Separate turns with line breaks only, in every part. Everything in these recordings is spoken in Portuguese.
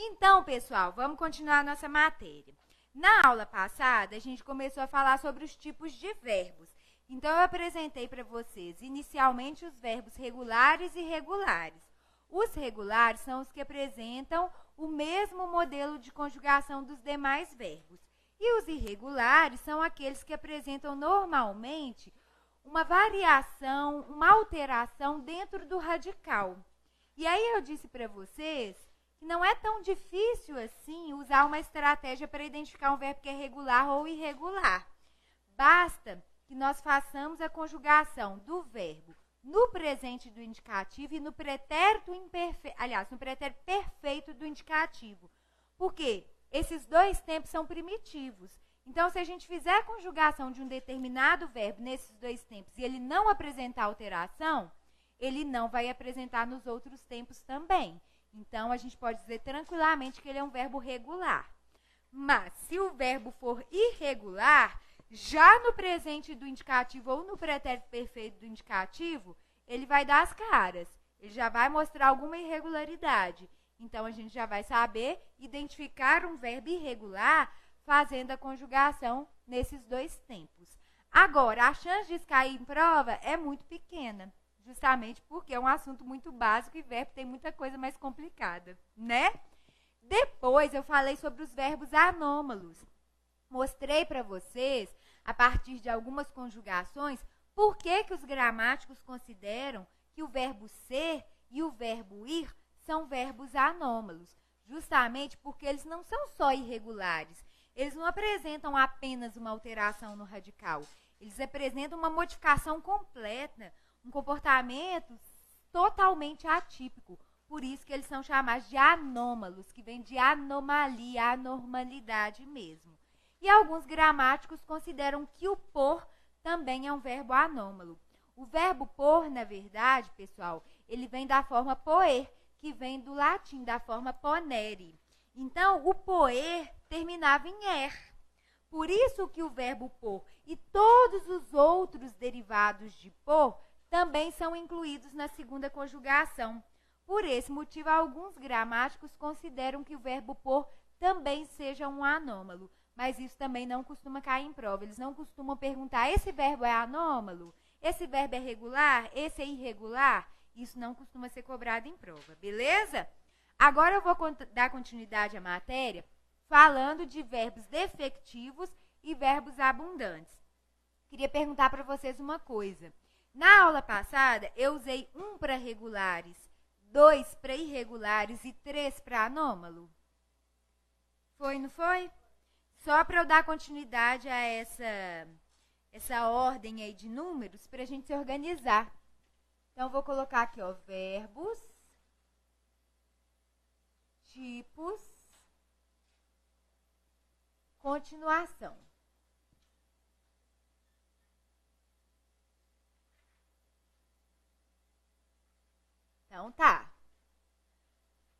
Então, pessoal, vamos continuar a nossa matéria. Na aula passada, a gente começou a falar sobre os tipos de verbos. Então, eu apresentei para vocês, inicialmente, os verbos regulares e irregulares. Os regulares são os que apresentam o mesmo modelo de conjugação dos demais verbos. E os irregulares são aqueles que apresentam normalmente uma variação, uma alteração dentro do radical. E aí eu disse para vocês que não é tão difícil assim usar uma estratégia para identificar um verbo que é regular ou irregular. Basta que nós façamos a conjugação do verbo no presente do indicativo e no pretérito imperfeito, aliás, no pretérito perfeito do indicativo. Por quê? Esses dois tempos são primitivos. Então, se a gente fizer a conjugação de um determinado verbo nesses dois tempos e ele não apresentar alteração, ele não vai apresentar nos outros tempos também. Então, a gente pode dizer tranquilamente que ele é um verbo regular. Mas, se o verbo for irregular, já no presente do indicativo ou no pretérito perfeito do indicativo, ele vai dar as caras. Ele já vai mostrar alguma irregularidade. Então, a gente já vai saber identificar um verbo irregular fazendo a conjugação nesses dois tempos. Agora, a chance de cair em prova é muito pequena, justamente porque é um assunto muito básico e verbo tem muita coisa mais complicada, né? Depois, eu falei sobre os verbos anômalos. Mostrei para vocês, a partir de algumas conjugações, por que os gramáticos consideram que o verbo ser e o verbo ir são verbos anômalos. Justamente porque eles não são só irregulares. Eles não apresentam apenas uma alteração no radical. Eles apresentam uma modificação completa, um comportamento totalmente atípico. Por isso que eles são chamados de anômalos, que vem de anomalia, anormalidade mesmo. E alguns gramáticos consideram que o por também é um verbo anômalo. O verbo por, na verdade, pessoal, ele vem da forma poer, que vem do latim, da forma ponere. Então, o poer terminava em er. Por isso que o verbo por e todos os outros derivados de por também são incluídos na segunda conjugação. Por esse motivo, alguns gramáticos consideram que o verbo por também seja um anômalo. Mas isso também não costuma cair em prova. Eles não costumam perguntar, esse verbo é anômalo? Esse verbo é regular? Esse é irregular? Isso não costuma ser cobrado em prova, beleza? Agora eu vou dar continuidade à matéria falando de verbos defectivos e verbos abundantes. Queria perguntar para vocês uma coisa. Na aula passada, eu usei 1 para regulares, 2 para irregulares e 3 para anômalo? Foi, não foi? Só para eu dar continuidade a essa ordem aí de números, para a gente se organizar. Então, vou colocar aqui, ó, verbos, tipos, continuação. Então, tá.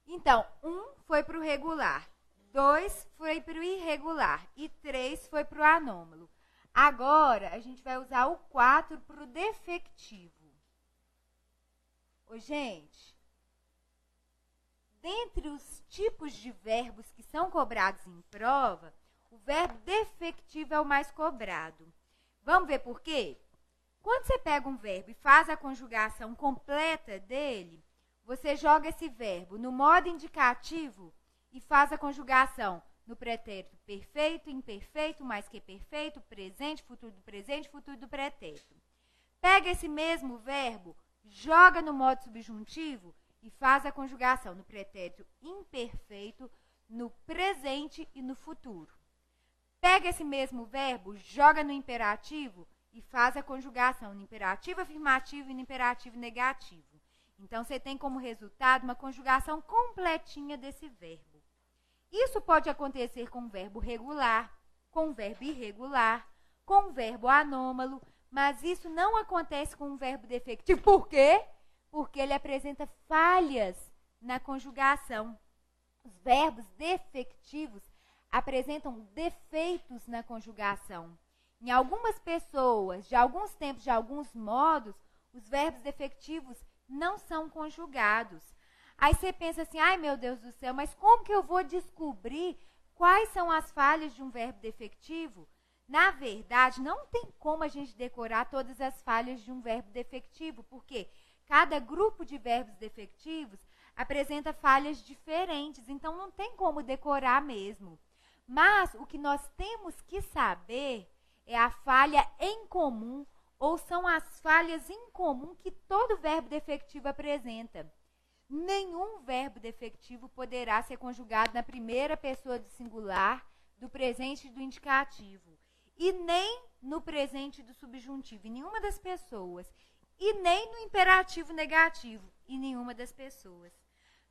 Então, 1 foi para o regular, 2 foi para o irregular e 3 foi para o anômalo. Agora, a gente vai usar o 4 para o defectivo. Ô, gente, dentre os tipos de verbos que são cobrados em prova, o verbo defectivo é o mais cobrado. Vamos ver por quê? Quando você pega um verbo e faz a conjugação completa dele, você joga esse verbo no modo indicativo e faz a conjugação no pretérito perfeito, imperfeito, mais que perfeito, presente, futuro do pretérito. Pega esse mesmo verbo, joga no modo subjuntivo e faz a conjugação no pretérito imperfeito, no presente e no futuro. Pega esse mesmo verbo, joga no imperativo e faz a conjugação no imperativo afirmativo e no imperativo negativo. Então, você tem como resultado uma conjugação completinha desse verbo. Isso pode acontecer com o verbo regular, com o verbo irregular, com o verbo anômalo, mas isso não acontece com o verbo defectivo. Por quê? Porque ele apresenta falhas na conjugação. Os verbos defectivos apresentam defeitos na conjugação. Em algumas pessoas, de alguns tempos, de alguns modos, os verbos defectivos não são conjugados. Aí você pensa assim, ai meu Deus do céu, mas como que eu vou descobrir quais são as falhas de um verbo defectivo? Na verdade, não tem como a gente decorar todas as falhas de um verbo defectivo, porque cada grupo de verbos defectivos apresenta falhas diferentes, então não tem como decorar mesmo. Mas o que nós temos que saber é a falha em comum, ou são as falhas em comum que todo verbo defectivo apresenta. Nenhum verbo defectivo poderá ser conjugado na primeira pessoa do singular, do presente e do indicativo. E nem no presente do subjuntivo, em nenhuma das pessoas. E nem no imperativo negativo, em nenhuma das pessoas.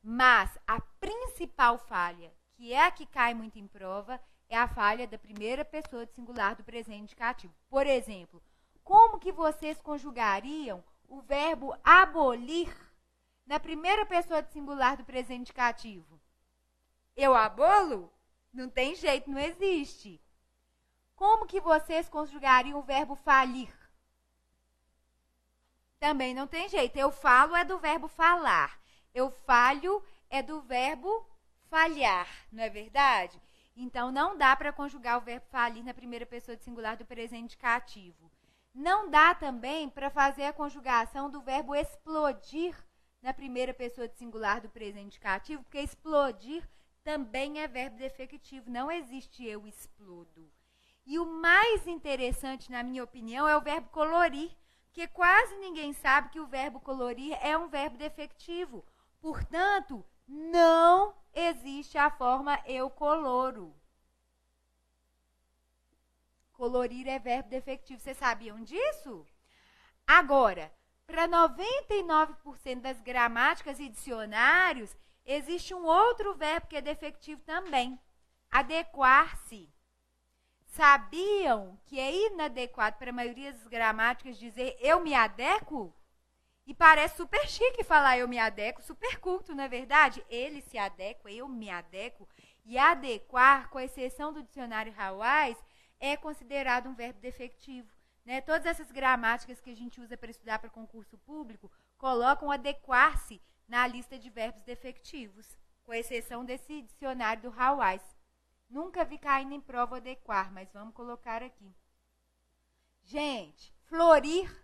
Mas a principal falha, que é a que cai muito em prova, é a falha da primeira pessoa do singular do presente indicativo. Por exemplo, como que vocês conjugariam o verbo abolir na primeira pessoa do singular do presente indicativo? Eu abolo? Não tem jeito, não existe. Como que vocês conjugariam o verbo falir? Também não tem jeito. Eu falo é do verbo falar. Eu falho é do verbo falhar, não é verdade? Então, não dá para conjugar o verbo falir na primeira pessoa do singular do presente indicativo. Não dá também para fazer a conjugação do verbo explodir na primeira pessoa do singular do presente indicativo, porque explodir também é verbo defectivo. Não existe eu explodo. E o mais interessante, na minha opinião, é o verbo colorir, porque quase ninguém sabe que o verbo colorir é um verbo defectivo. Portanto, não existe a forma eu coloro. Colorir é verbo defectivo. Vocês sabiam disso? Agora, para 99% das gramáticas e dicionários, existe um outro verbo que é defectivo também. Adequar-se. Sabiam que é inadequado para a maioria das gramáticas dizer eu me adequo? E parece super chique falar eu me adequo, super culto, não é verdade? Ele se adequa, eu me adequo. E adequar, com exceção do dicionário Hawais, é considerado um verbo defectivo. Né? Todas essas gramáticas que a gente usa para estudar para concurso público colocam adequar-se na lista de verbos defectivos, com exceção desse dicionário do Hawais. Nunca vi caindo em prova adequar, mas vamos colocar aqui. Gente, florir,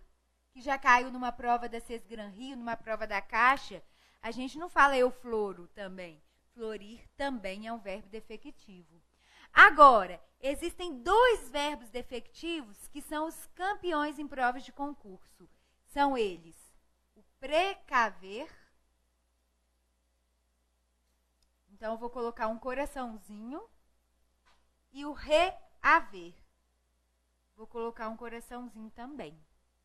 que já caiu numa prova da Sesgran Rio, numa prova da Caixa, a gente não fala eu floro também. Florir também é um verbo defectivo. Agora, existem dois verbos defectivos que são os campeões em provas de concurso. São eles o precaver. Então, eu vou colocar um coraçãozinho. E o reaver. Vou colocar um coraçãozinho também,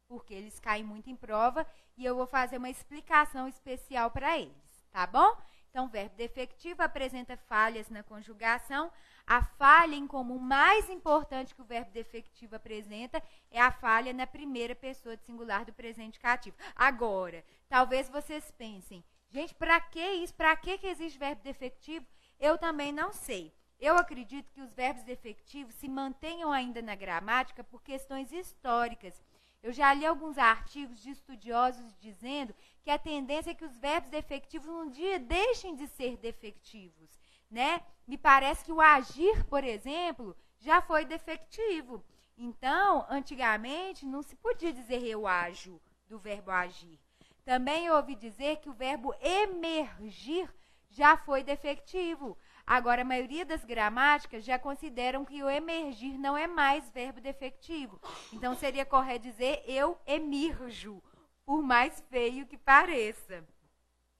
porque eles caem muito em prova e eu vou fazer uma explicação especial para eles, tá bom? Então, o verbo defectivo apresenta falhas na conjugação. A falha em comum mais importante que o verbo defectivo apresenta é a falha na primeira pessoa do singular do presente indicativo. Agora, talvez vocês pensem, gente, para que isso? Para que existe verbo defectivo? Eu também não sei. Eu acredito que os verbos defectivos se mantenham ainda na gramática por questões históricas. Eu já li alguns artigos de estudiosos dizendo que a tendência é que os verbos defectivos um dia deixem de ser defectivos, né? Me parece que o agir, por exemplo, já foi defectivo. Então, antigamente, não se podia dizer eu ajo do verbo agir. Também eu ouvi dizer que o verbo emergir já foi defectivo. Agora, a maioria das gramáticas já consideram que o emergir não é mais verbo defectivo. Então, seria correto dizer eu emerjo, por mais feio que pareça.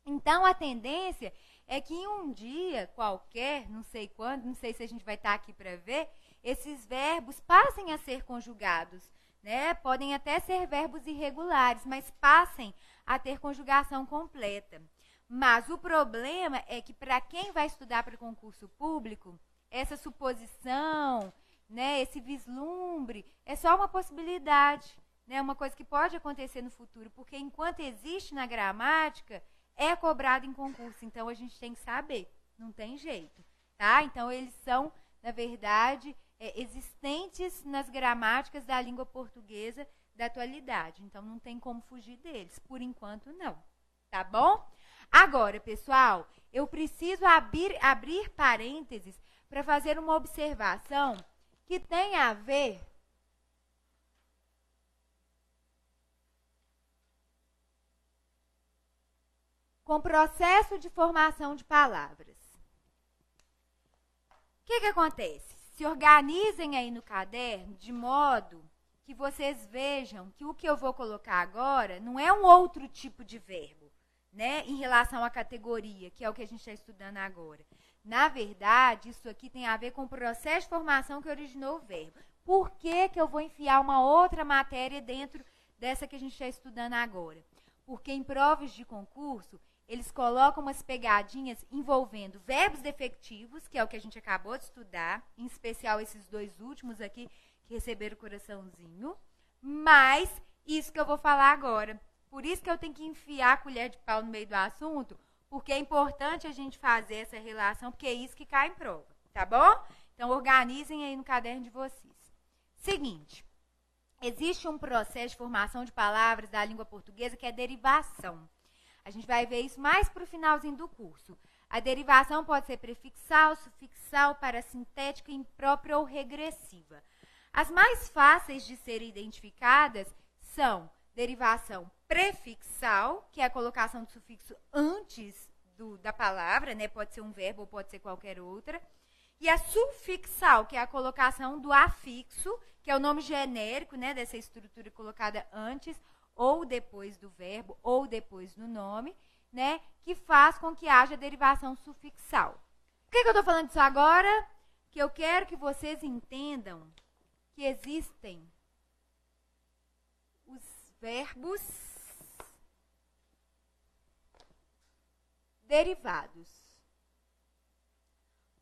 Então, a tendência é que em um dia qualquer, não sei quando, não sei se a gente vai estar aqui para ver, esses verbos passem a ser conjugados, né? Podem até ser verbos irregulares, mas passem a ter conjugação completa. Mas o problema é que para quem vai estudar para concurso público, essa suposição, né, esse vislumbre, é só uma possibilidade, né, uma coisa que pode acontecer no futuro, porque enquanto existe na gramática, é cobrado em concurso. Então, a gente tem que saber, não tem jeito, tá? Então, eles são, na verdade, existentes nas gramáticas da língua portuguesa da atualidade. Então, não tem como fugir deles, por enquanto não, tá bom? Agora, pessoal, eu preciso abrir parênteses para fazer uma observação que tem a ver com o processo de formação de palavras. O que acontece? Se organizem aí no caderno de modo que vocês vejam que o que eu vou colocar agora não é um outro tipo de verbo, né, em relação à categoria, que é o que a gente está estudando agora. Na verdade, isso aqui tem a ver com o processo de formação que originou o verbo. Por que eu vou enfiar uma outra matéria dentro dessa que a gente está estudando agora? Porque em provas de concurso, eles colocam umas pegadinhas envolvendo verbos defectivos, que é o que a gente acabou de estudar, em especial esses dois últimos aqui, que receberam o coraçãozinho, mas isso que eu vou falar agora. Por isso que eu tenho que enfiar a colher de pau no meio do assunto, porque é importante a gente fazer essa relação, porque é isso que cai em prova, tá bom? Então, organizem aí no caderno de vocês. Seguinte, existe um processo de formação de palavras da língua portuguesa que é derivação. A gente vai ver isso mais para o finalzinho do curso. A derivação pode ser prefixal, sufixal, parasintética, imprópria ou regressiva. As mais fáceis de serem identificadas são derivação prefixal, que é a colocação do sufixo antes da palavra, né? Pode ser um verbo ou pode ser qualquer outra. E a sufixal, que é a colocação do afixo, que é o nome genérico, né, dessa estrutura colocada antes ou depois do verbo, ou depois do nome, né, que faz com que haja derivação sufixal. Por que eu estou falando disso agora? Que eu quero que vocês entendam que existem os verbos derivados.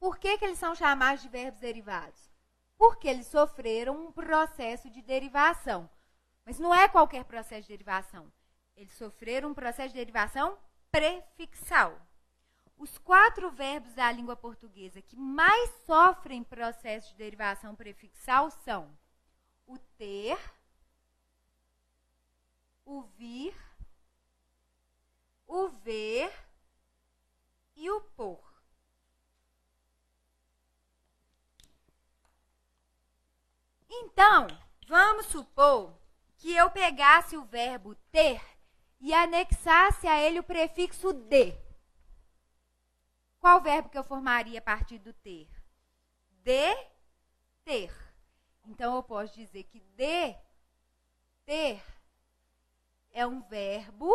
Por que eles são chamados de verbos derivados? Porque eles sofreram um processo de derivação. Mas não é qualquer processo de derivação. Eles sofreram um processo de derivação prefixal. Os 4 verbos da língua portuguesa que mais sofrem processo de derivação prefixal são o ter, o vir, o ver e o por. Então, vamos supor que eu pegasse o verbo ter e anexasse a ele o prefixo de. Qual verbo que eu formaria a partir do ter? De ter. Então, eu posso dizer que de ter é um verbo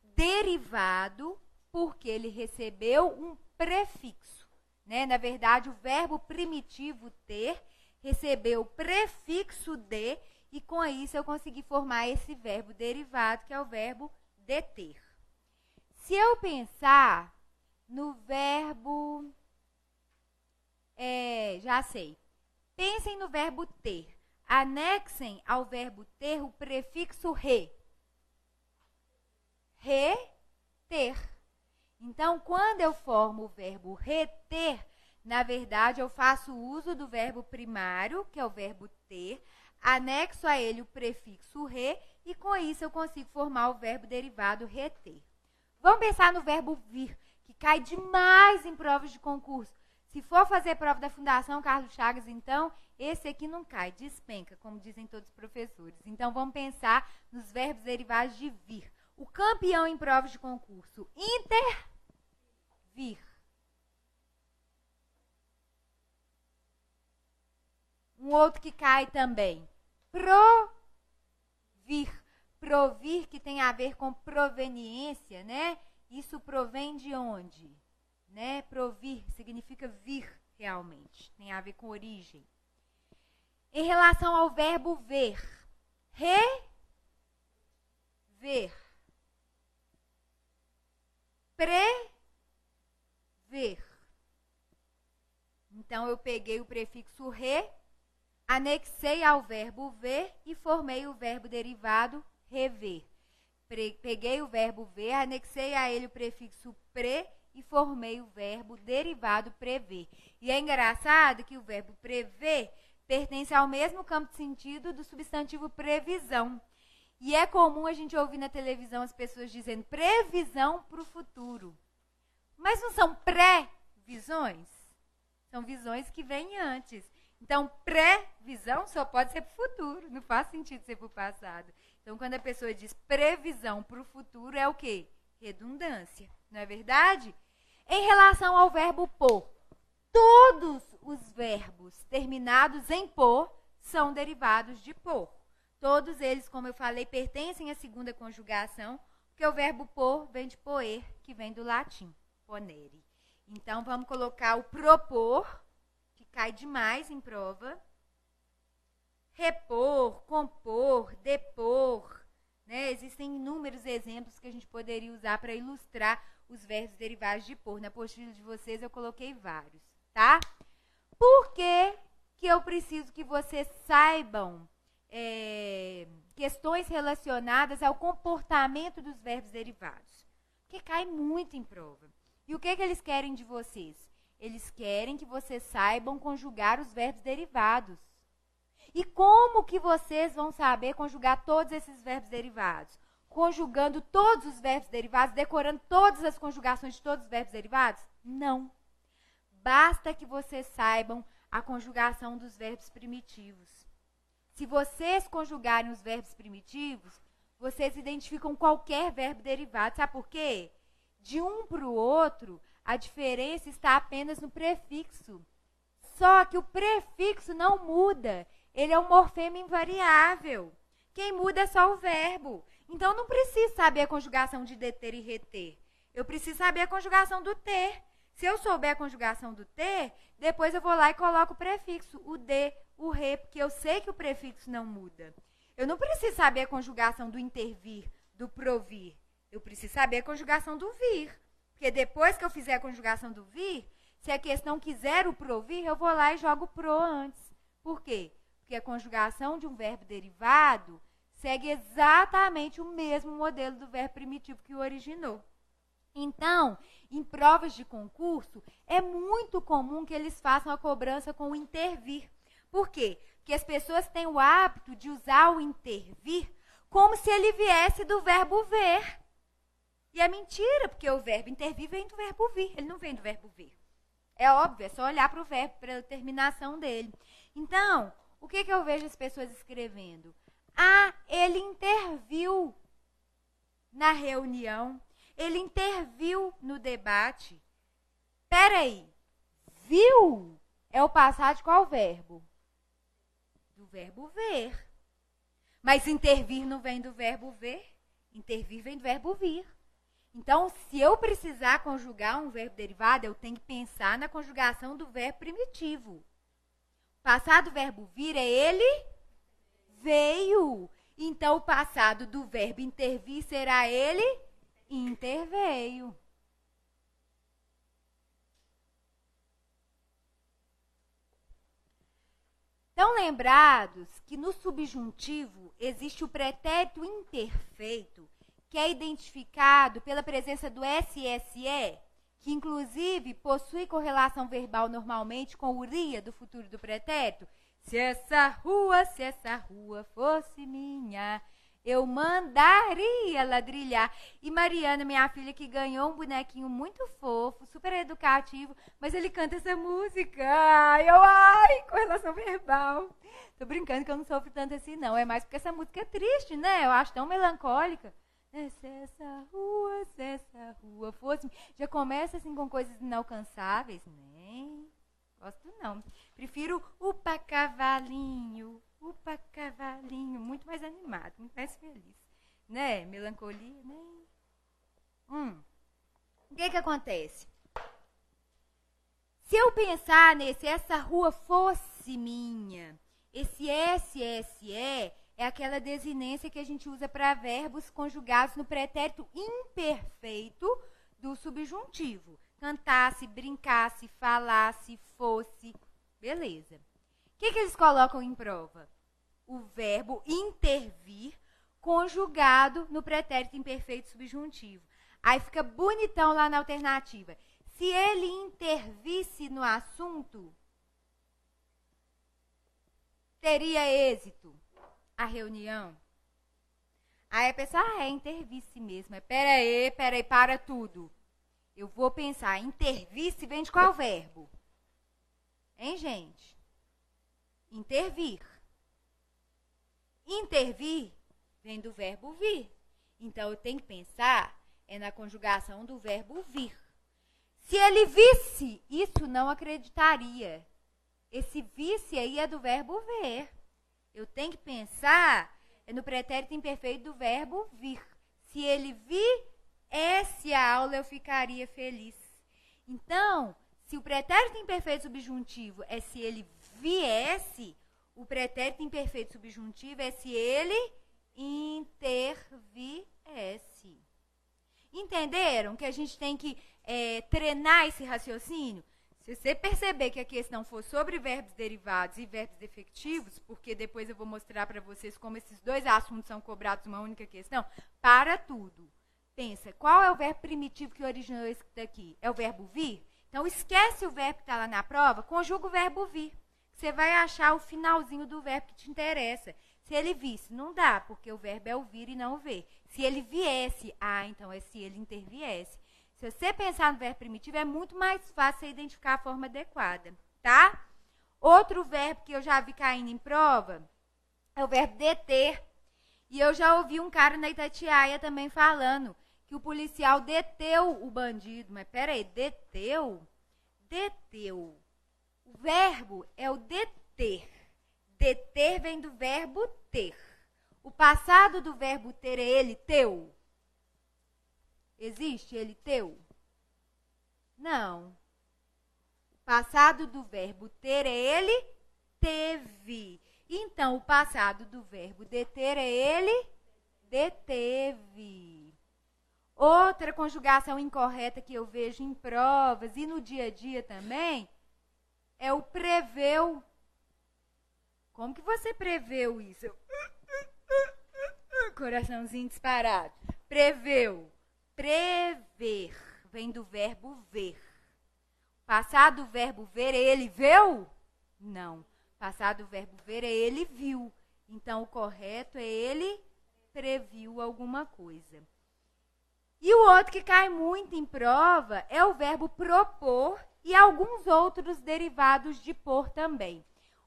derivado porque ele recebeu um prefixo, né? Na verdade, o verbo primitivo ter recebeu o prefixo de e com isso eu consegui formar esse verbo derivado, que é o verbo deter. Se eu pensar no verbo... já sei. Pensem no verbo ter. Anexem ao verbo ter o prefixo re. Reter. Então, quando eu formo o verbo reter, na verdade, eu faço uso do verbo primário, que é o verbo ter, anexo a ele o prefixo re e com isso eu consigo formar o verbo derivado reter. Vamos pensar no verbo vir, que cai demais em provas de concurso. Se for fazer prova da Fundação Carlos Chagas, então, esse aqui não cai, despenca, como dizem todos os professores. Então, vamos pensar nos verbos derivados de vir. O campeão em provas de concurso, intervir. Um outro que cai também, provir. Provir, que tem a ver com proveniência, né? Isso provém de onde? Né? Provir significa vir realmente, tem a ver com origem. Em relação ao verbo ver, rever, prever. Então, eu peguei o prefixo re, anexei ao verbo ver e formei o verbo derivado rever. Peguei o verbo ver, anexei a ele o prefixo pre e formei o verbo derivado prever. E é engraçado que o verbo prever pertence ao mesmo campo de sentido do substantivo previsão. E é comum a gente ouvir na televisão as pessoas dizendo previsão para o futuro. Mas não são pré-visões? São visões que vêm antes. Então, previsão só pode ser para o futuro. Não faz sentido ser para o passado. Então, quando a pessoa diz previsão para o futuro, é o quê? Redundância. Não é verdade? Em relação ao verbo pôr, todos os verbos terminados em por são derivados de por. Todos eles, como eu falei, pertencem à segunda conjugação, porque o verbo por vem de poer, que vem do latim, ponere. Então, vamos colocar o propor, que cai demais em prova. Repor, compor, depor. Né? Existem inúmeros exemplos que a gente poderia usar para ilustrar os verbos derivados de por. Na apostila de vocês eu coloquei vários, tá? Por que eu preciso que vocês saibam questões relacionadas ao comportamento dos verbos derivados? Porque cai muito em prova. E o que eles querem de vocês? Eles querem que vocês saibam conjugar os verbos derivados. E como que vocês vão saber conjugar todos esses verbos derivados? Conjugando todos os verbos derivados, decorando todas as conjugações de todos os verbos derivados? Não. Basta que vocês saibam a conjugação dos verbos primitivos. Se vocês conjugarem os verbos primitivos, vocês identificam qualquer verbo derivado. Sabe por quê? De um para o outro, a diferença está apenas no prefixo. Só que o prefixo não muda. Ele é um morfema invariável. Quem muda é só o verbo. Então, não preciso saber a conjugação de deter e reter. Eu preciso saber a conjugação do ter. Se eu souber a conjugação do ter, depois eu vou lá e coloco o prefixo, o de, o re, porque eu sei que o prefixo não muda. Eu não preciso saber a conjugação do intervir, do provir. Eu preciso saber a conjugação do vir. Porque depois que eu fizer a conjugação do vir, se a questão quiser o provir, eu vou lá e jogo o pro antes. Por quê? Porque a conjugação de um verbo derivado segue exatamente o mesmo modelo do verbo primitivo que o originou. Então, em provas de concurso, é muito comum que eles façam a cobrança com o intervir. Por quê? Porque as pessoas têm o hábito de usar o intervir como se ele viesse do verbo ver. E é mentira, porque o verbo intervir vem do verbo vir, ele não vem do verbo ver. É óbvio, é só olhar para o verbo, para a terminação dele. Então, o que eu vejo as pessoas escrevendo? Ah, ele interviu na reunião. Ele interviu no debate. Peraí, viu é o passado de qual verbo? Do verbo ver. Mas intervir não vem do verbo ver? Intervir vem do verbo vir. Então, se eu precisar conjugar um verbo derivado, eu tenho que pensar na conjugação do verbo primitivo. O passado do verbo vir é ele veio. Então, o passado do verbo intervir será ele interveio. Estão lembrados que no subjuntivo existe o pretérito imperfeito, que é identificado pela presença do SSE, que inclusive possui correlação verbal normalmente com o ria do futuro do pretérito? Se essa rua fosse minha, eu mandaria ladrilhar. E Mariana, minha filha, que ganhou um bonequinho muito fofo, super educativo, mas ele canta essa música. Ai, correlação verbal. Tô brincando que eu não sofro tanto assim, não. É mais porque essa música é triste, né? Eu acho tão melancólica. Se essa rua fosse... Já começa assim com coisas inalcançáveis. Nem gosto, não. Prefiro upa cavalinho, muito mais animado, muito mais feliz. Né? Melancolia, né? O que acontece? Se eu pensar nesse essa rua fosse minha, esse SSE é aquela desinência que a gente usa para verbos conjugados no pretérito imperfeito do subjuntivo. Cantasse, brincasse, falasse, fosse. Beleza. O que eles colocam em prova? O verbo intervir conjugado no pretérito imperfeito subjuntivo. Aí fica bonitão lá na alternativa. Se ele intervisse no assunto, teria êxito a reunião. Aí a pessoa, é intervir-se mesmo. Mas peraí, para tudo. Eu vou pensar, intervir-se vem de qual verbo? Hein, gente? Intervir. Intervir vem do verbo vir. Então, eu tenho que pensar na conjugação do verbo vir. Se ele visse, isso não acreditaria. Esse visse aí é do verbo ver. Eu tenho que pensar no pretérito imperfeito do verbo vir. Se ele viesse a aula, eu ficaria feliz. Então, se o pretérito imperfeito subjuntivo é se ele viesse, o pretérito imperfeito subjuntivo é se ele interviesse. Entenderam que a gente tem que treinar esse raciocínio? Se você perceber que a questão for sobre verbos derivados e verbos defectivos, porque depois eu vou mostrar para vocês como esses dois assuntos são cobrados numa única questão, para tudo. Pensa, qual é o verbo primitivo que originou isso daqui? É o verbo vir? Então, esquece o verbo que está lá na prova, conjuga o verbo vir. Você vai achar o finalzinho do verbo que te interessa. Se ele visse, não dá, porque o verbo é o vir e não o ver. Se ele viesse, então é se ele interviesse. Se você pensar no verbo primitivo, é muito mais fácil você identificar a forma adequada, tá? Outro verbo que eu já vi caindo em prova é o verbo deter. E eu já ouvi um cara na Itatiaia também falando que o policial deteu o bandido. Mas peraí, deteu? Deteu. O verbo é o deter. Deter vem do verbo ter. O passado do verbo ter é ele teu. Existe ele teu? Não. O passado do verbo ter é ele teve. Então, o passado do verbo deter é ele deteve. Outra conjugação incorreta que eu vejo em provas e no dia a dia também é o preveu. Como que você preveu isso? Coraçãozinho disparado. Preveu. Prever vem do verbo ver. Passado do verbo ver é ele viu? Não. Passado do verbo ver é ele viu. Então, o correto é ele previu alguma coisa. E o outro que cai muito em prova é o verbo propor e alguns outros derivados de por também.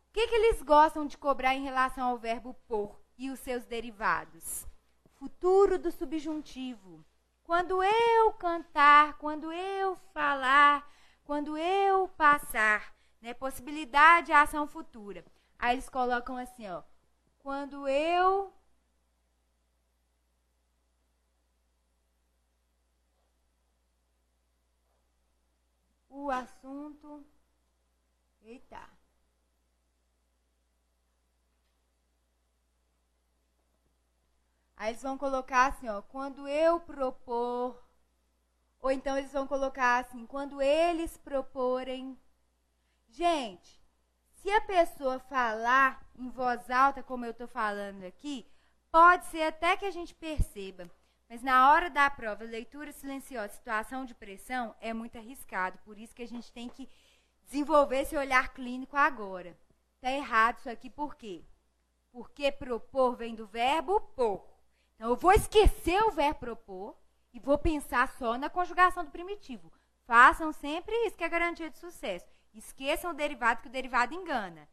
O que eles gostam de cobrar em relação ao verbo por e os seus derivados? Futuro do subjuntivo. Quando eu cantar, quando eu falar, quando eu passar, né? Possibilidade, ação futura. Aí eles colocam assim, ó. Quando eu o assunto. Eita. Aí eles vão colocar assim, ó, quando eu propor, ou então eles vão colocar assim, quando eles proporem. Gente, se a pessoa falar em voz alta, como eu estou falando aqui, pode ser até que a gente perceba, mas na hora da prova, leitura silenciosa, situação de pressão, é muito arriscado, por isso que a gente tem que desenvolver esse olhar clínico agora. Está errado isso aqui, por quê? Porque propor vem do verbo por. Então, eu vou esquecer o verbo propor e vou pensar só na conjugação do primitivo. Façam sempre isso, que é garantia de sucesso. Esqueçam o derivado, que o derivado engana.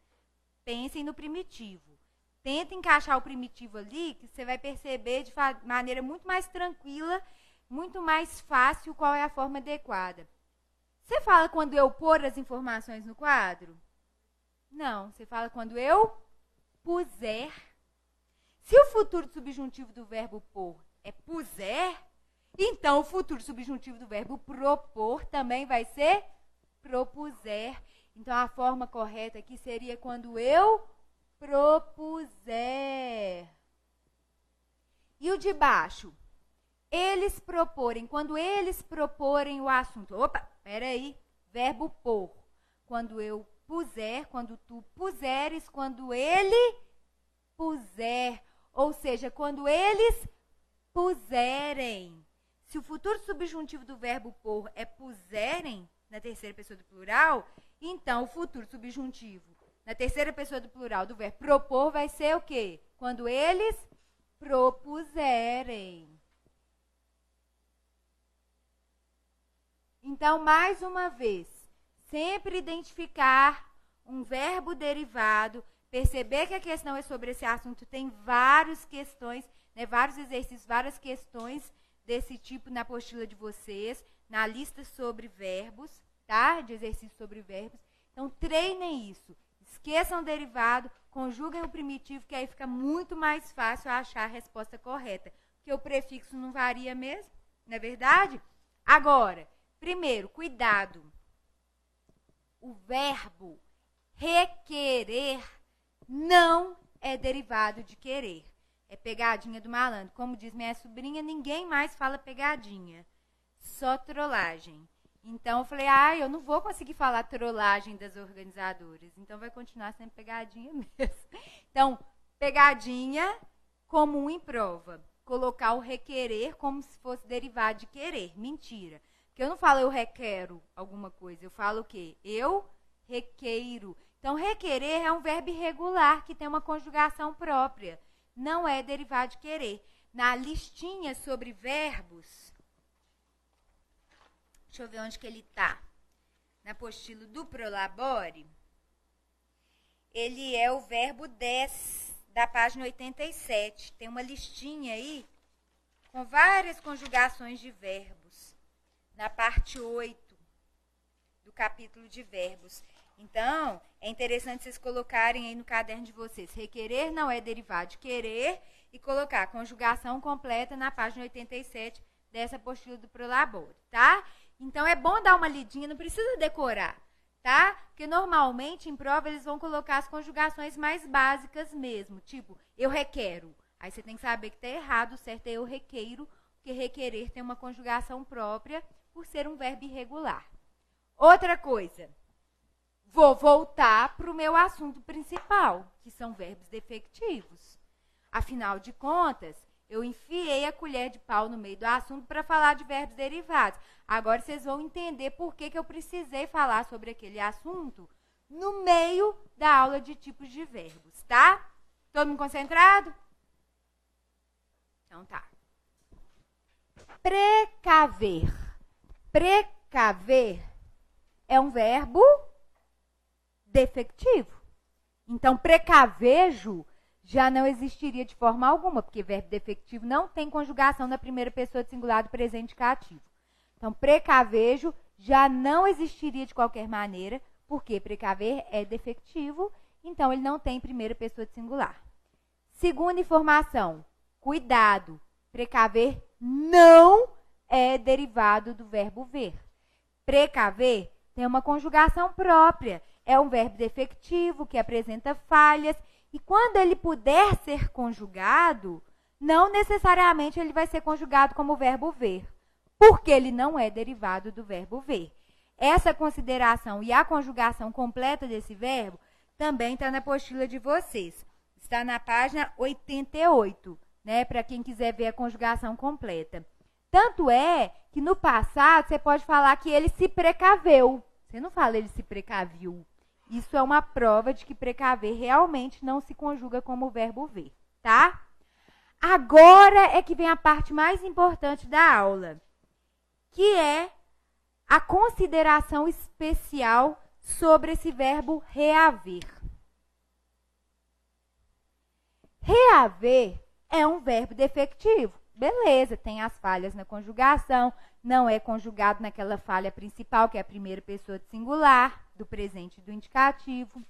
Pensem no primitivo. Tentem encaixar o primitivo ali, que você vai perceber de maneira muito mais tranquila, muito mais fácil qual é a forma adequada. Você fala quando eu pôr as informações no quadro? Não, você fala quando eu puser. Se o futuro subjuntivo do verbo pôr é puser, então o futuro subjuntivo do verbo propor também vai ser propuser. Então a forma correta aqui seria quando eu propuser. E o de baixo? Eles proporem. Quando eles proporem o assunto. Opa, peraí. Verbo pôr. Quando eu puser, quando tu puseres, quando ele puser. Ou seja, quando eles puserem. Se o futuro subjuntivo do verbo pôr é puserem, na terceira pessoa do plural, então o futuro subjuntivo na terceira pessoa do plural do verbo propor vai ser o quê? Quando eles propuserem. Então, mais uma vez, sempre identificar um verbo derivado, perceber que a questão é sobre esse assunto, tem várias questões, né, vários exercícios, várias questões desse tipo na apostila de vocês, na lista sobre verbos, tá? De exercícios sobre verbos. Então, treinem isso. Esqueçam o derivado, conjuguem o primitivo, que aí fica muito mais fácil achar a resposta correta. Porque o prefixo não varia mesmo, não é verdade? Agora, primeiro, cuidado. O verbo requerer não é derivado de querer. É pegadinha do malandro. Como diz minha sobrinha, ninguém mais fala pegadinha. Só trollagem. Então, eu falei, eu não vou conseguir falar trollagem das organizadoras. Então, vai continuar sendo pegadinha mesmo. Então, pegadinha comum em prova. Colocar o requerer como se fosse derivado de querer. Mentira. Porque eu não falo eu requero alguma coisa. Eu falo o quê? Eu requeiro. Então, requerer é um verbo irregular que tem uma conjugação própria. Não é derivado de querer. Na listinha sobre verbos, deixa eu ver onde que ele está. Na apostila do Prolabore, ele é o verbo 10, da página 87. Tem uma listinha aí com várias conjugações de verbos. Na parte 8 do capítulo de verbos. Então, é interessante vocês colocarem aí no caderno de vocês. Requerer não é derivado de querer e colocar a conjugação completa na página 87 dessa apostila do Prolabore, tá? Então, é bom dar uma lidinha, não precisa decorar, tá? Porque normalmente em prova eles vão colocar as conjugações mais básicas mesmo, tipo, eu requero. Aí você tem que saber que tá errado, o certo é eu requeiro, porque requerer tem uma conjugação própria por ser um verbo irregular. Outra coisa. Vou voltar para o meu assunto principal, que são verbos defectivos. Afinal de contas, eu enfiei a colher de pau no meio do assunto para falar de verbos derivados. Agora vocês vão entender por que eu precisei falar sobre aquele assunto no meio da aula de tipos de verbos, tá? Todo mundo concentrado? Então tá. Precaver. Precaver é um verbo defectivo. Então, precavejo já não existiria de forma alguma, porque verbo defectivo não tem conjugação na primeira pessoa de singular do presente indicativo. Então, precavejo já não existiria de qualquer maneira, porque precaver é defectivo, então ele não tem primeira pessoa de singular. Segunda informação, cuidado, precaver não é derivado do verbo ver. Precaver tem uma conjugação própria. É um verbo defectivo que apresenta falhas e quando ele puder ser conjugado, não necessariamente ele vai ser conjugado como o verbo ver, porque ele não é derivado do verbo ver. Essa consideração e a conjugação completa desse verbo também está na apostila de vocês. Está na página 88, né, para quem quiser ver a conjugação completa. Tanto é que no passado você pode falar que ele se precaveu. Você não fala ele se precaviu. Isso é uma prova de que precaver realmente não se conjuga como o verbo ver, tá? Agora é que vem a parte mais importante da aula, que é a consideração especial sobre esse verbo reaver. Reaver é um verbo defectivo. Beleza, tem as falhas na conjugação, não é conjugado naquela falha principal, que é a primeira pessoa de singular, do presente e do indicativo.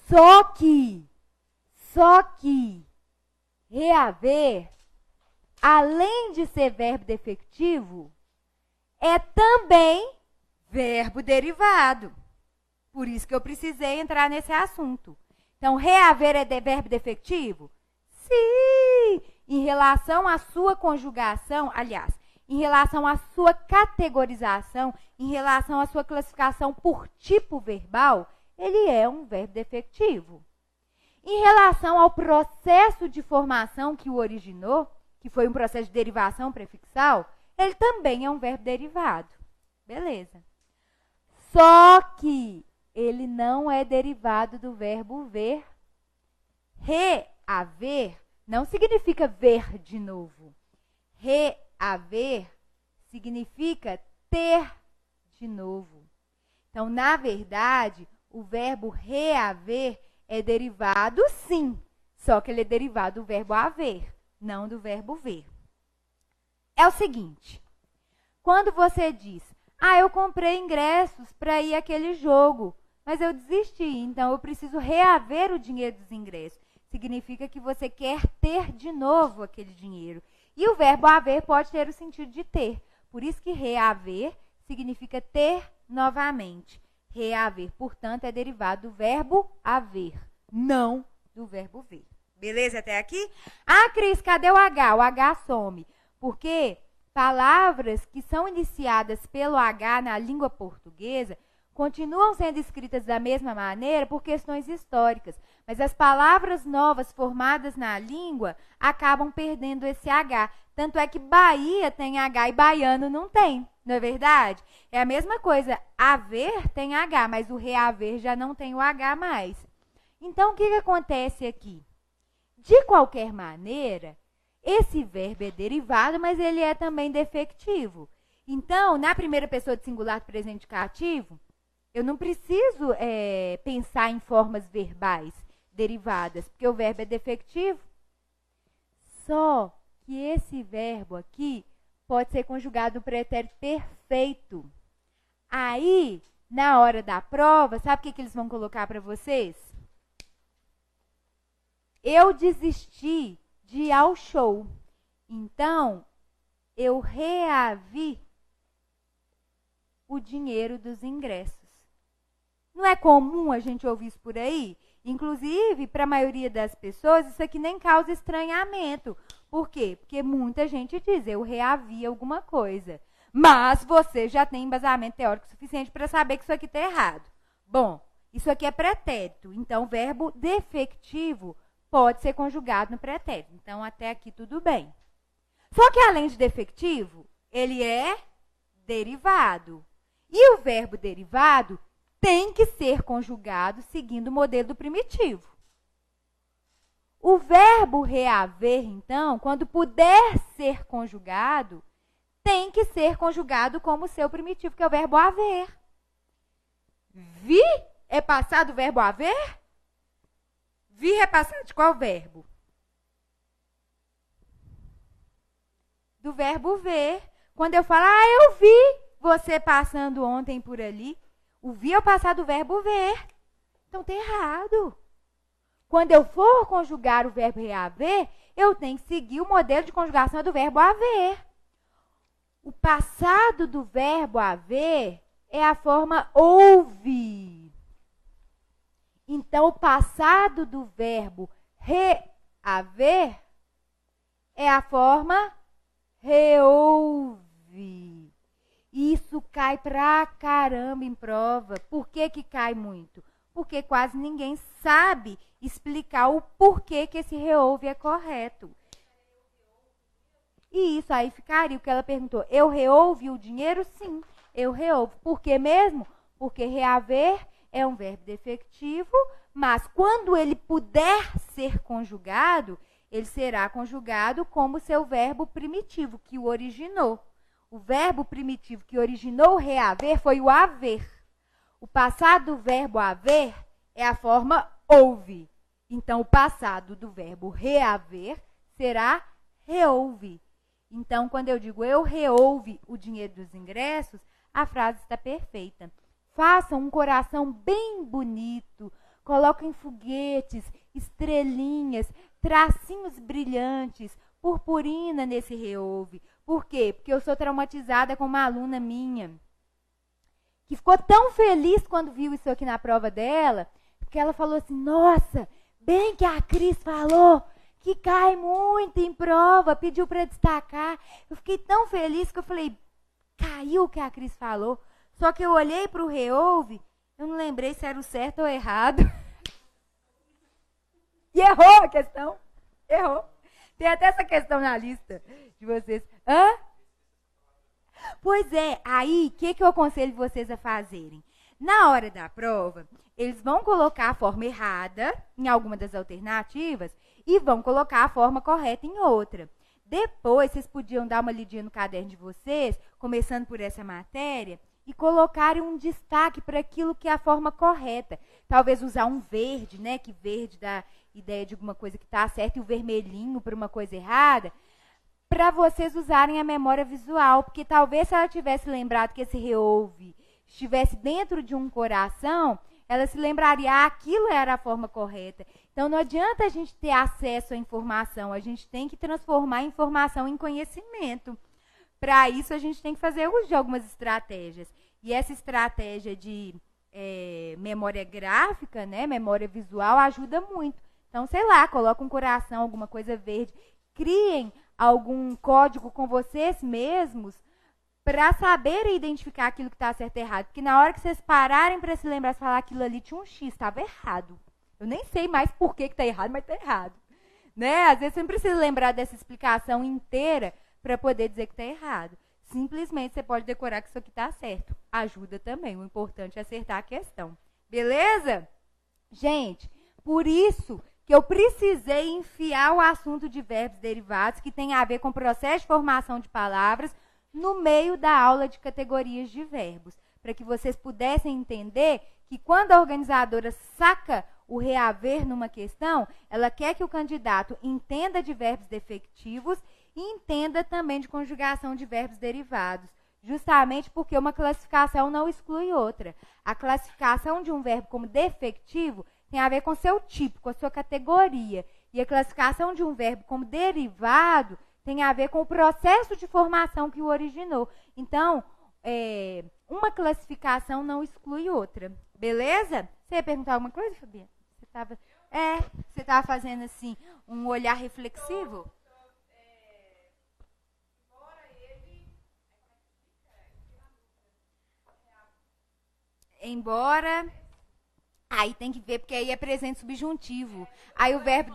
Só que, reaver, além de ser verbo defectivo, é também verbo derivado. Por isso que eu precisei entrar nesse assunto. Então, reaver é verbo defectivo? Sim! Em relação à sua conjugação, aliás, em relação à sua categorização, em relação à sua classificação por tipo verbal, ele é um verbo defectivo. Em relação ao processo de formação que o originou, que foi um processo de derivação prefixal, ele também é um verbo derivado. Beleza. Só que ele não é derivado do verbo ver. Reaver não significa ver de novo. Reaver significa ter de novo. Então, na verdade, o verbo reaver é derivado, sim, só que ele é derivado do verbo haver, não do verbo ver. É o seguinte, quando você diz, eu comprei ingressos para ir àquele jogo, mas eu desisti, então eu preciso reaver o dinheiro dos ingressos. Significa que você quer ter de novo aquele dinheiro. E o verbo haver pode ter o sentido de ter. Por isso que reaver significa ter novamente. Reaver, portanto, é derivado do verbo haver, não do verbo ver. Beleza até aqui? Cris, cadê o H? O H some. Porque palavras que são iniciadas pelo H na língua portuguesa continuam sendo escritas da mesma maneira por questões históricas. Mas as palavras novas formadas na língua acabam perdendo esse H. Tanto é que Bahia tem H e baiano não tem, não é verdade? É a mesma coisa, haver tem H, mas o reaver já não tem o H mais. Então, o que acontece aqui? De qualquer maneira, esse verbo é derivado, mas ele é também defectivo. Então, na primeira pessoa de singular do presente indicativo, eu não preciso pensar em formas verbais derivadas, porque o verbo é defectivo. Só que esse verbo aqui pode ser conjugado no pretérito perfeito. Aí, na hora da prova, sabe o que eles vão colocar para vocês? Eu desisti de ir ao show. Então, eu reavi o dinheiro dos ingressos. Não é comum a gente ouvir isso por aí? Inclusive, para a maioria das pessoas, isso aqui nem causa estranhamento. Por quê? Porque muita gente diz, eu reavi alguma coisa. Mas você já tem embasamento teórico suficiente para saber que isso aqui está errado. Bom, isso aqui é pretérito. Então, o verbo defectivo pode ser conjugado no pretérito. Então, até aqui tudo bem. Só que, além de defectivo, ele é derivado. E o verbo derivado tem que ser conjugado seguindo o modelo do primitivo. O verbo reaver, então, quando puder ser conjugado, tem que ser conjugado como seu primitivo, que é o verbo haver. Vi é passado do verbo haver? Vir é passado de qual verbo? Do verbo ver. Quando eu falo, eu vi você passando ontem por ali, o vi é o passado do verbo ver. Então, está errado. Quando eu for conjugar o verbo reaver, eu tenho que seguir o modelo de conjugação do verbo haver. O passado do verbo haver é a forma houve. Então, o passado do verbo reaver é a forma reouve. Isso cai pra caramba em prova. Por que que cai muito? Porque quase ninguém sabe explicar o porquê que esse reouve é correto. E isso aí ficaria o que ela perguntou. Eu reouve o dinheiro? Sim, eu reouvo. Por que mesmo? Porque reaver é um verbo defectivo, mas quando ele puder ser conjugado, ele será conjugado como seu verbo primitivo, que o originou. O verbo primitivo que originou o reaver foi o haver. O passado do verbo haver é a forma houve. Então, o passado do verbo reaver será reouve. Então, quando eu digo eu reouve o dinheiro dos ingressos, a frase está perfeita. Façam um coração bem bonito, coloquem foguetes, estrelinhas, tracinhos brilhantes, purpurina nesse reouve. Por quê? Porque eu sou traumatizada com uma aluna minha, que ficou tão feliz quando viu isso aqui na prova dela, porque ela falou assim, nossa, bem que a Cris falou, que cai muito em prova, pediu para destacar. Eu fiquei tão feliz que eu falei, caiu o que a Cris falou. Só que eu olhei para o reouve, eu não lembrei se era o certo ou errado. E errou a questão. Errou. Tem até essa questão na lista de vocês. Hã? Pois é, aí, o que eu aconselho vocês a fazerem? Na hora da prova, eles vão colocar a forma errada em alguma das alternativas e vão colocar a forma correta em outra. Depois, vocês podiam dar uma lidinha no caderno de vocês, começando por essa matéria, e colocarem um destaque para aquilo que é a forma correta. Talvez usar um verde, né, que verde dá ideia de alguma coisa que está certa, e o vermelhinho para uma coisa errada, para vocês usarem a memória visual, porque talvez se ela tivesse lembrado que esse reouve estivesse dentro de um coração, ela se lembraria, aquilo era a forma correta. Então, não adianta a gente ter acesso à informação, a gente tem que transformar a informação em conhecimento. Para isso, a gente tem que fazer uso de algumas estratégias. E essa estratégia de memória gráfica, né, memória visual, ajuda muito. Então, sei lá, coloca um coração, alguma coisa verde, criem algum código com vocês mesmos para saberem identificar aquilo que está certo e errado. Porque na hora que vocês pararem para se lembrar, falar aquilo ali tinha um X, estava errado. Eu nem sei mais por que está errado, mas está errado. Né? Às vezes você não precisa lembrar dessa explicação inteira para poder dizer que está errado. Simplesmente você pode decorar que isso aqui está certo. Ajuda também. O importante é acertar a questão. Beleza? Gente, por isso que eu precisei enfiar o assunto de verbos derivados, que tem a ver com o processo de formação de palavras, no meio da aula de categorias de verbos, para que vocês pudessem entender que quando a organizadora saca o reaver numa questão, ela quer que o candidato entenda de verbos defectivos e entenda também de conjugação de verbos derivados, justamente porque uma classificação não exclui outra. A classificação de um verbo como defectivo tem a ver com seu tipo, com a sua categoria, e a classificação de um verbo como derivado tem a ver com o processo de formação que o originou. Então, uma classificação não exclui outra. Beleza? Você ia perguntar alguma coisa, Fabiana? Você estava fazendo assim, um olhar reflexivo? Embora... Aí tem que ver, porque aí é presente subjuntivo. Aí o verbo...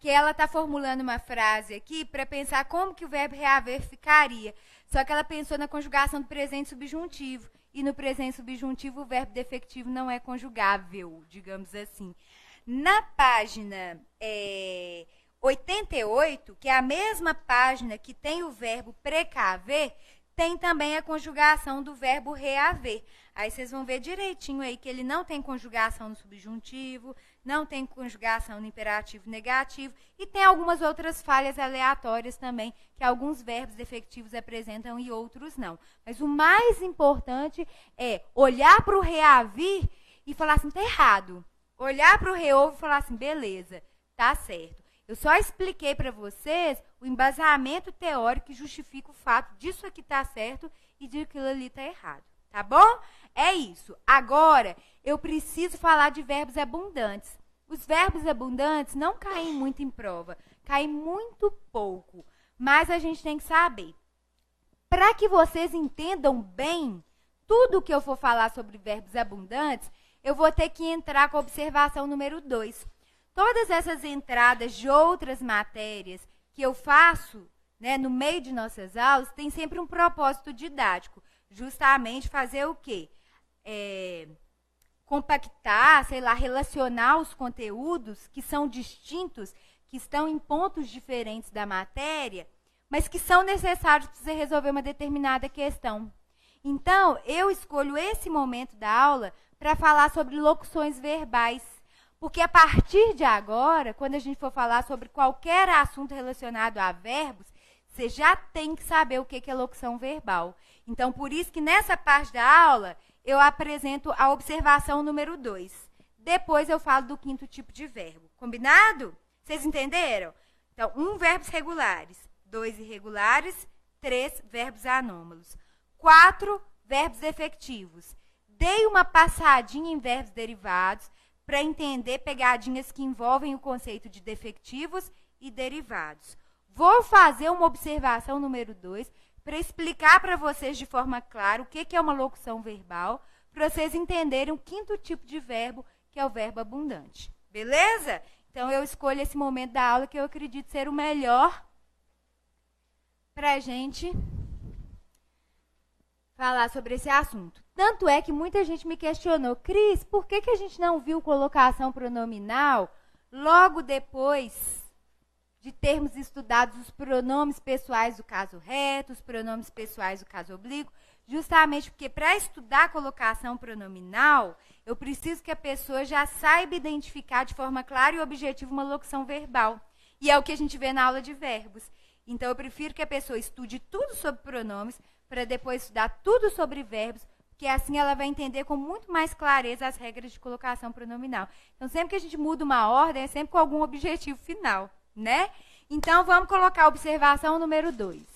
que ela está formulando uma frase aqui para pensar como que o verbo reaver ficaria. Só que ela pensou na conjugação do presente subjuntivo. E no presente subjuntivo o verbo defectivo não é conjugável, digamos assim. Na página 88, que é a mesma página que tem o verbo precaver, tem também a conjugação do verbo reaver. Aí vocês vão ver direitinho aí que ele não tem conjugação no subjuntivo, não tem conjugação no imperativo negativo e tem algumas outras falhas aleatórias também, que alguns verbos defectivos apresentam e outros não. Mas o mais importante é olhar para o reavir e falar assim, tá errado. Olhar para o reouve e falar assim, beleza, tá certo. Eu só expliquei para vocês o embasamento teórico que justifica o fato disso aqui tá certo e de aquilo ali tá errado. Tá bom? É isso. Agora, eu preciso falar de verbos abundantes. Os verbos abundantes não caem muito em prova, caem muito pouco. Mas a gente tem que saber. Para que vocês entendam bem tudo que eu for falar sobre verbos abundantes, eu vou ter que entrar com a observação número 2. Todas essas entradas de outras matérias que eu faço, né, no meio de nossas aulas, tem sempre um propósito didático. Justamente fazer o quê? Compactar, sei lá, relacionar os conteúdos que são distintos, que estão em pontos diferentes da matéria, mas que são necessários para você resolver uma determinada questão. Então, eu escolho esse momento da aula para falar sobre locuções verbais. Porque a partir de agora, quando a gente for falar sobre qualquer assunto relacionado a verbos, você já tem que saber o que é locução verbal. Então, por isso que nessa parte da aula, eu apresento a observação número 2. Depois eu falo do 5º tipo de verbo. Combinado? Vocês entenderam? Então, 1 verbos regulares, 2 irregulares, 3 verbos anômalos, 4 verbos efetivos. Dei uma passadinha em verbos derivados para entender pegadinhas que envolvem o conceito de defectivos e derivados. Vou fazer uma observação número 2 para explicar para vocês de forma clara o que é uma locução verbal, para vocês entenderem o 5º tipo de verbo, que é o verbo abundante. Beleza? Então, eu escolho esse momento da aula que eu acredito ser o melhor para a gente falar sobre esse assunto. Tanto é que muita gente me questionou, Cris, por que a gente não viu colocação pronominal logo depois de termos estudado os pronomes pessoais do caso reto, os pronomes pessoais do caso oblíquo? Justamente porque para estudar a colocação pronominal, eu preciso que a pessoa já saiba identificar de forma clara e objetiva uma locução verbal. E é o que a gente vê na aula de verbos. Então, eu prefiro que a pessoa estude tudo sobre pronomes, para depois estudar tudo sobre verbos, porque assim ela vai entender com muito mais clareza as regras de colocação pronominal. Então, sempre que a gente muda uma ordem, é sempre com algum objetivo final, né? Então, vamos colocar a observação número 2.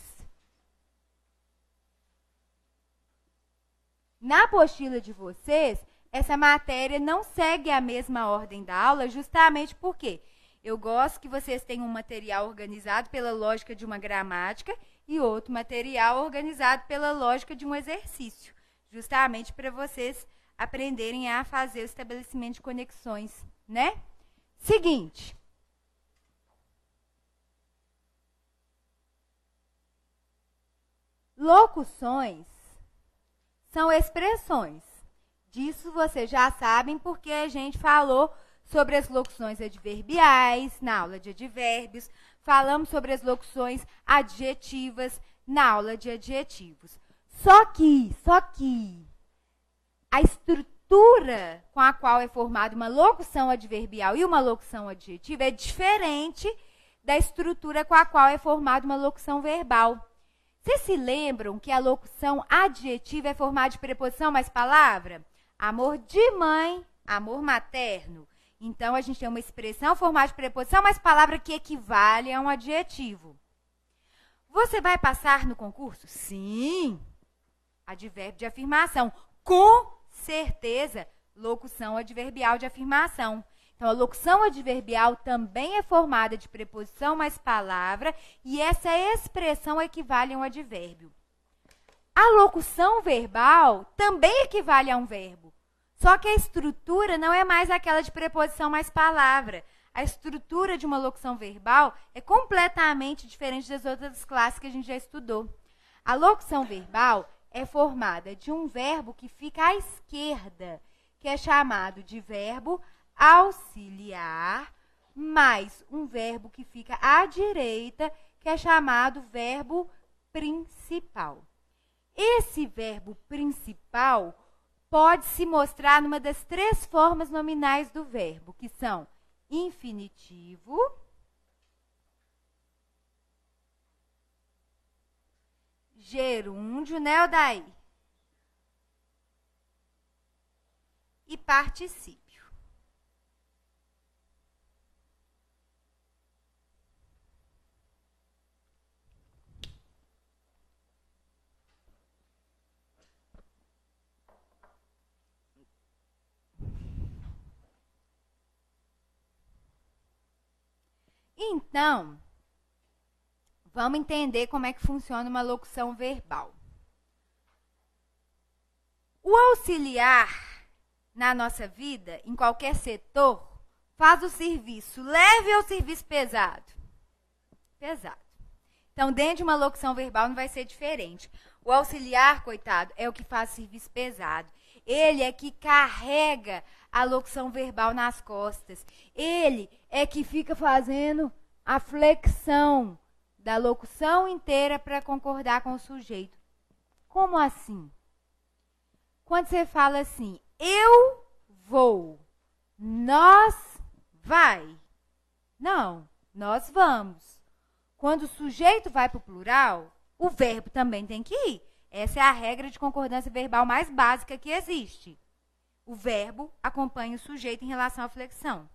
Na apostila de vocês, essa matéria não segue a mesma ordem da aula, justamente porque eu gosto que vocês tenham um material organizado pela lógica de uma gramática e outro material organizado pela lógica de um exercício, justamente para vocês aprenderem a fazer o estabelecimento de conexões, né? Seguinte. Locuções são expressões. Disso vocês já sabem porque a gente falou sobre as locuções adverbiais na aula de advérbios, falamos sobre as locuções adjetivas na aula de adjetivos. Só que a estrutura com a qual é formada uma locução adverbial e uma locução adjetiva é diferente da estrutura com a qual é formada uma locução verbal. Vocês se lembram que a locução adjetiva é formada de preposição mais palavra? Amor de mãe, amor materno. Então, a gente tem uma expressão formada de preposição mais palavra que equivale a um adjetivo. Você vai passar no concurso? Sim. Advérbio de afirmação. Com certeza, locução adverbial de afirmação. Então, a locução adverbial também é formada de preposição mais palavra e essa expressão equivale a um advérbio. A locução verbal também equivale a um verbo. Só que a estrutura não é mais aquela de preposição mais palavra. A estrutura de uma locução verbal é completamente diferente das outras classes que a gente já estudou. A locução verbal é formada de um verbo que fica à esquerda, que é chamado de verbo auxiliar, mais um verbo que fica à direita, que é chamado verbo principal. Esse verbo principal pode se mostrar numa das 3 formas nominais do verbo, que são infinitivo, gerúndio, né, Odaí? E particípio. Então, vamos entender como é que funciona uma locução verbal. O auxiliar na nossa vida, em qualquer setor, faz o serviço leve ou serviço pesado? Pesado. Então, dentro de uma locução verbal não vai ser diferente. O auxiliar, coitado, é o que faz o serviço pesado. Ele é que carrega a locução verbal nas costas. Ele é que fica fazendo a flexão da locução inteira para concordar com o sujeito. Como assim? Quando você fala assim, eu vou, nós vai. Não, nós vamos. Quando o sujeito vai para o plural, o verbo também tem que ir. Essa é a regra de concordância verbal mais básica que existe. O verbo acompanha o sujeito em relação à flexão.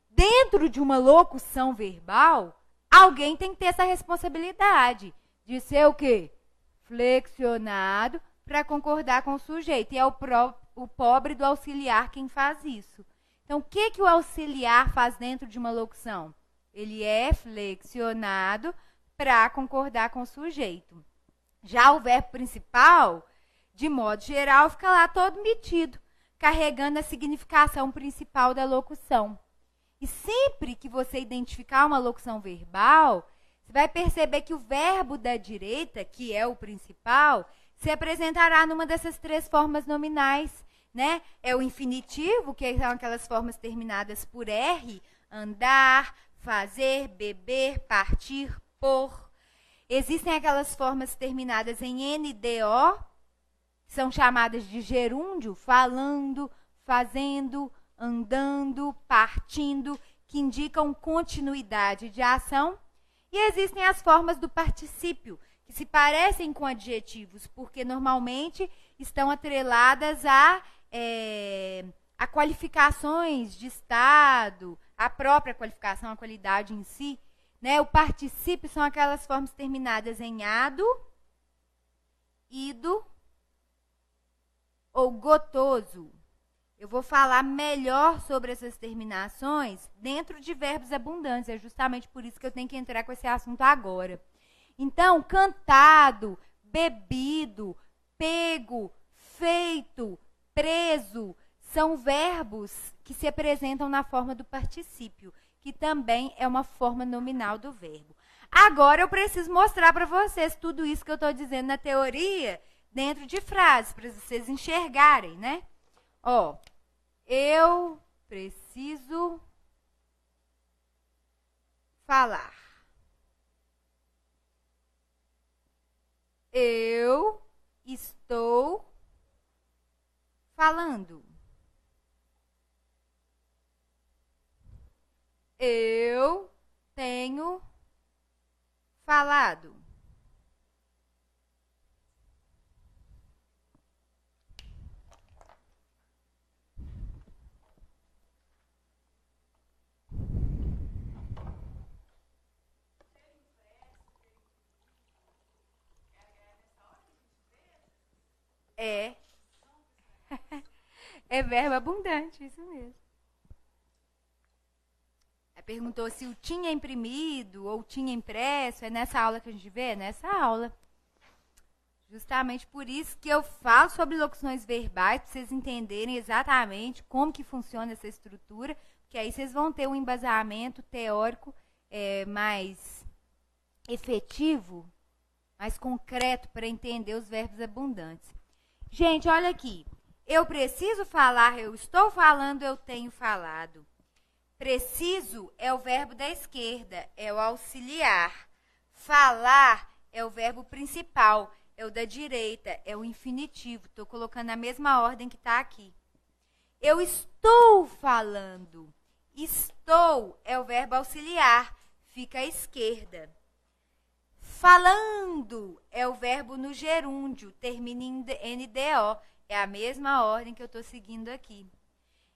Dentro de uma locução verbal, alguém tem que ter essa responsabilidade de ser o quê? Flexionado para concordar com o sujeito. E é o pobre do auxiliar quem faz isso. Então, o que o auxiliar faz dentro de uma locução? Ele é flexionado para concordar com o sujeito. Já o verbo principal, de modo geral, fica lá todo metido, carregando a significação principal da locução. E sempre que você identificar uma locução verbal, você vai perceber que o verbo da direita, que é o principal, se apresentará numa dessas três formas nominais, né? É o infinitivo, que são aquelas formas terminadas por R, andar, fazer, beber, partir, por. Existem aquelas formas terminadas em NDO, são chamadas de gerúndio, falando, fazendo, andando, partindo, que indicam continuidade de ação. E existem as formas do particípio, que se parecem com adjetivos, porque normalmente estão atreladas a qualificações de estado, a própria qualificação, a qualidade em si. Né? O particípio são aquelas formas terminadas em ado, ido ou gotoso. Eu vou falar melhor sobre essas terminações dentro de verbos abundantes. É justamente por isso que eu tenho que entrar com esse assunto agora. Então, cantado, bebido, pego, feito, preso, são verbos que se apresentam na forma do particípio, que também é uma forma nominal do verbo. Agora eu preciso mostrar para vocês tudo isso que eu estou dizendo na teoria dentro de frases, para vocês enxergarem, né? Ó, eu preciso falar. Eu estou falando. Eu tenho falado. É. É verbo abundante, isso mesmo. Aí perguntou se o tinha imprimido ou tinha impresso. É nessa aula que a gente vê? É nessa aula. Justamente por isso que eu falo sobre locuções verbais, para vocês entenderem exatamente como que funciona essa estrutura, que aí vocês vão ter um embasamento teórico mais efetivo, mais concreto para entender os verbos abundantes. Gente, olha aqui. Eu preciso falar, eu estou falando, eu tenho falado. Preciso é o verbo da esquerda, é o auxiliar. Falar é o verbo principal, é o da direita, é o infinitivo. Estou colocando na mesma ordem que está aqui. Eu estou falando. Estou é o verbo auxiliar, fica à esquerda. Falando é o verbo no gerúndio, termina em NDO. É a mesma ordem que eu estou seguindo aqui.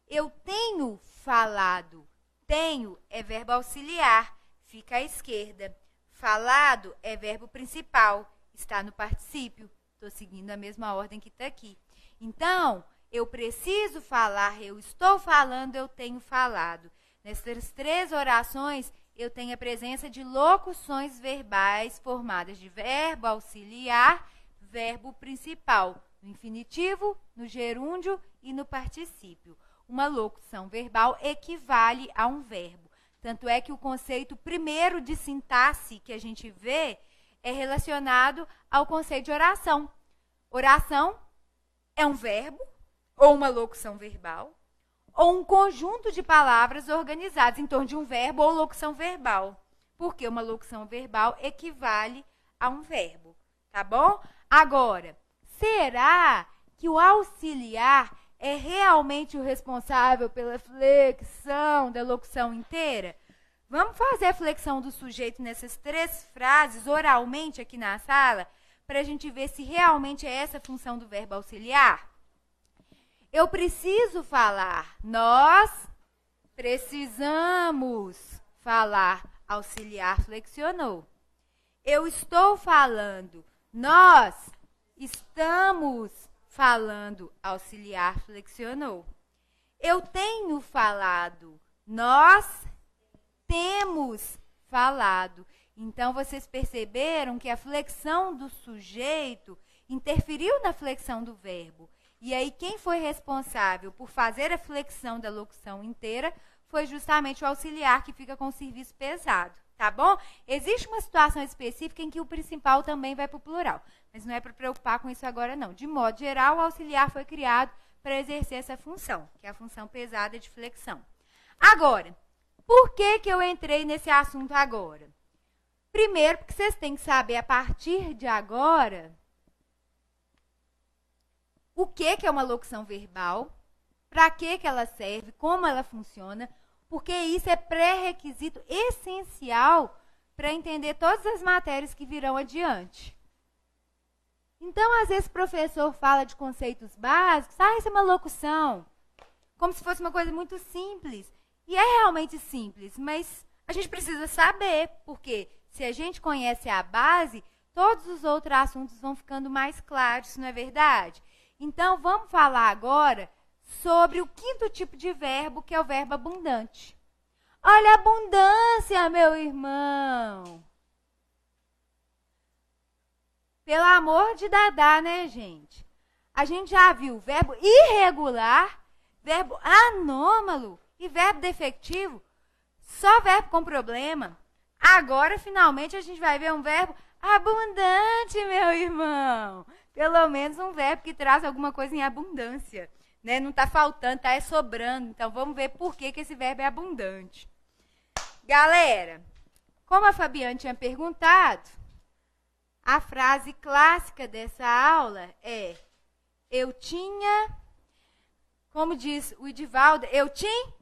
Eu tenho falado. Tenho é verbo auxiliar, fica à esquerda. Falado é verbo principal, está no particípio. Estou seguindo a mesma ordem que está aqui. Então, eu preciso falar, eu estou falando, eu tenho falado. Nessas três orações, eu tenho a presença de locuções verbais formadas de verbo auxiliar, verbo principal, no infinitivo, no gerúndio e no particípio. Uma locução verbal equivale a um verbo. Tanto é que o conceito primeiro de sintaxe que a gente vê é relacionado ao conceito de oração. Oração é um verbo, ou uma locução verbal, ou um conjunto de palavras organizadas em torno de um verbo ou locução verbal. Porque uma locução verbal equivale a um verbo, tá bom? Agora, será que o auxiliar é realmente o responsável pela flexão da locução inteira? Vamos fazer a flexão do sujeito nessas três frases oralmente aqui na sala, para a gente ver se realmente é essa a função do verbo auxiliar? Eu preciso falar. Nós precisamos falar. Auxiliar flexionou. Eu estou falando. Nós estamos falando. Auxiliar flexionou. Eu tenho falado. Nós temos falado. Então, vocês perceberam que a flexão do sujeito interferiu na flexão do verbo. E aí, quem foi responsável por fazer a flexão da locução inteira foi justamente o auxiliar, que fica com o serviço pesado, tá bom? Existe uma situação específica em que o principal também vai para o plural, mas não é para preocupar com isso agora, não. De modo geral, o auxiliar foi criado para exercer essa função, que é a função pesada de flexão. Agora, por que eu entrei nesse assunto agora? Primeiro, porque vocês têm que saber, a partir de agora, o que é uma locução verbal, para que ela serve, como ela funciona, porque isso é pré-requisito essencial para entender todas as matérias que virão adiante. Então, às vezes, o professor fala de conceitos básicos, isso é uma locução, como se fosse uma coisa muito simples. E é realmente simples, mas a gente precisa saber, porque se a gente conhece a base, todos os outros assuntos vão ficando mais claros, não é verdade? Então, vamos falar agora sobre o quinto tipo de verbo, que é o verbo abundante. Olha a abundância, meu irmão! Pelo amor de Dadá, né, gente? A gente já viu verbo irregular, verbo anômalo e verbo defectivo. Só verbo com problema. Agora, finalmente, a gente vai ver um verbo abundante, meu irmão. Pelo menos um verbo que traz alguma coisa em abundância. Né? Não está faltando, está sobrando. Então, vamos ver por que esse verbo é abundante. Galera, como a Fabiana tinha perguntado, a frase clássica dessa aula é: eu tinha, como diz o Edivaldo, eu tinha